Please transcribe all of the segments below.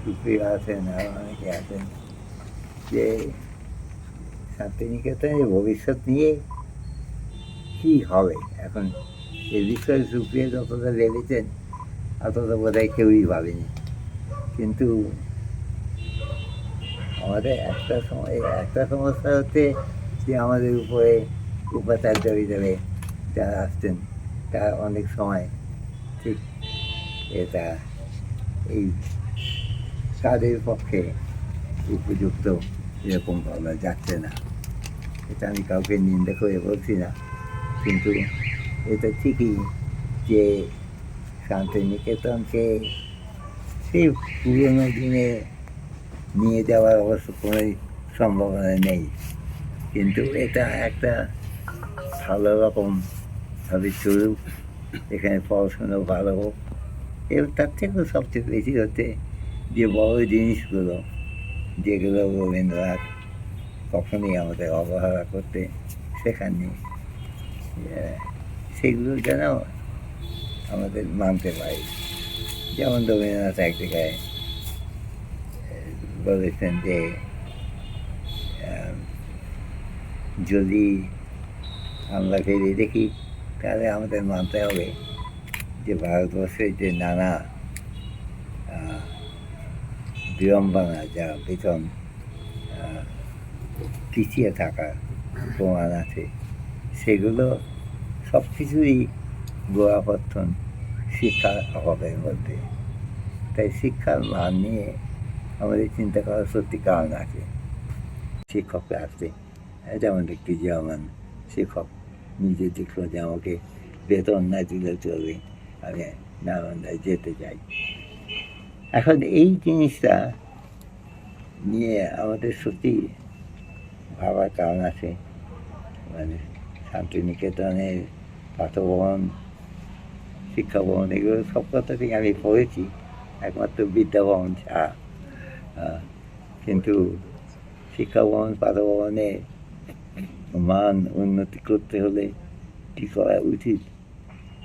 সুপ্রিয় আছেন আর অনেকে আছেন যে শান্তিনিকেতনের ভবিষ্যৎ নিয়ে কী হবে এখন এ বিষয়ে সুপ্রিয় যতটা ভেবেছেন অতটা বোধ হয় কেউই ভাবেনি। কিন্তু আমাদের একটা সমস্যা হচ্ছে যে আমাদের উপরে উপাচার্য হিসেবে যারা আসছেন তারা অনেক সময় ঠিক এটা এই তাদের পক্ষে উপযুক্ত এরকম বলা যাচ্ছে না। এটা আমি কাউকে নিন্দা করে বলছি না, কিন্তু এটা ঠিকই যে শান্তিনিকেতনকে সেই পুরোনো দিনে নিয়ে যাওয়ার অবশ্য কোনোই সম্ভাবনা নেই, কিন্তু এটা একটা ভালো রকমভাবে চলুক, এখানে পড়াশুনো ভালো হোক। এবং তার থেকেও সবচেয়ে বেশি হচ্ছে যে বড় জিনিসগুলো যেগুলো রবীন্দ্রনাথ কখনই আমাদের অবহেলা করতে শেখাননি, সেগুলো যেন আমাদের মানতে পারি। যেমন রবীন্দ্রনাথ এক জায়গায় বলেছেন যে যদি আমরা ফিরে দেখি তাহলে আমাদের মানতে হবে যে ভারতবর্ষের যে নানা বিড়ম্বনা যা বেতন পিছিয়ে থাকার প্রমাণ আছে, সেগুলো সব কিছুই গোড়াপত্তন শিক্ষার অভাবের মধ্যে। তাই শিক্ষার মান নিয়ে আমাদের চিন্তা করার সত্যি কারণ আছে। শিক্ষকরা আসছে, যেমন একটি জার্মান শিক্ষক নিজে দেখলো যে আমাকে বেতন না দিলে চলবে, আমি নালন্দায় যেতে চাই। এখন এই জিনিসটা নিয়ে আমাদের সত্যি ভাবার কারণ আছে। মানে শান্তিনিকেতনের পাঠভবন, শিক্ষাভবন, এগুলো সব কথা থেকে আমি পড়েছি, একমাত্র বিদ্যাভবন ছাড়া। কিন্তু শিক্ষাভবন, পাঠভবনের মান উন্নতি করতে হলে কী করা উচিত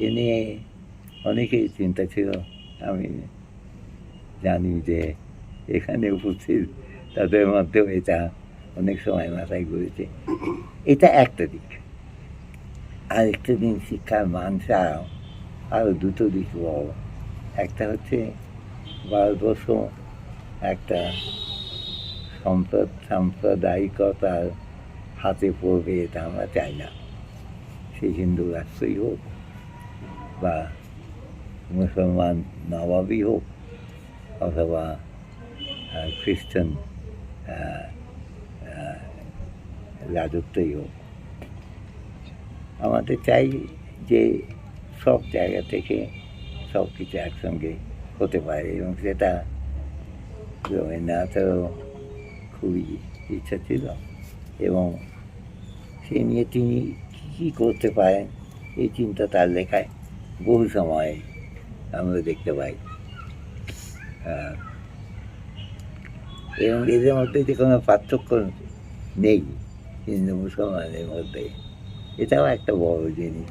এ নিয়ে অনেকেই চিন্তা ছিল। আমি জানি যে এখানে উপস্থিত তাদের মধ্যেও এটা অনেক সময় মাথায় ঘুরেছে। এটা একটা দিক। আরেকটা দিন শিক্ষার মান ছাড়াও আরও দুটো দিক বড়। একটা হচ্ছে ভারতবর্ষ একটা সাম্প্রদায়িকতার হাতে পড়বে, এটা আমরা চাই না। সে হিন্দু রাষ্ট্রই হোক বা মুসলমান নবাবই হোক অথবা খ্রিস্টান রাজত্বই হোক, আমাদের চাই যে সব জায়গা থেকে সব কিছু একসঙ্গে হতে পারে। এবং সেটা রবীন্দ্রনাথেরও খুবই ইচ্ছা ছিল, এবং সে নিয়ে তিনি কী করতে পারেন এই চিন্তা তার লেখায় বহু সময় আমরা দেখতে পাই। এবং এদের মধ্যে যে কোনো পার্থক্য নেই হিন্দু মুসলমানের মধ্যে, এটাও একটা বড় জিনিস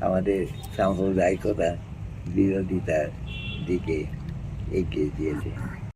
আমাদের সাম্প্রদায়িকতা বিরোধিতার দিকে এগিয়ে দিয়েছে।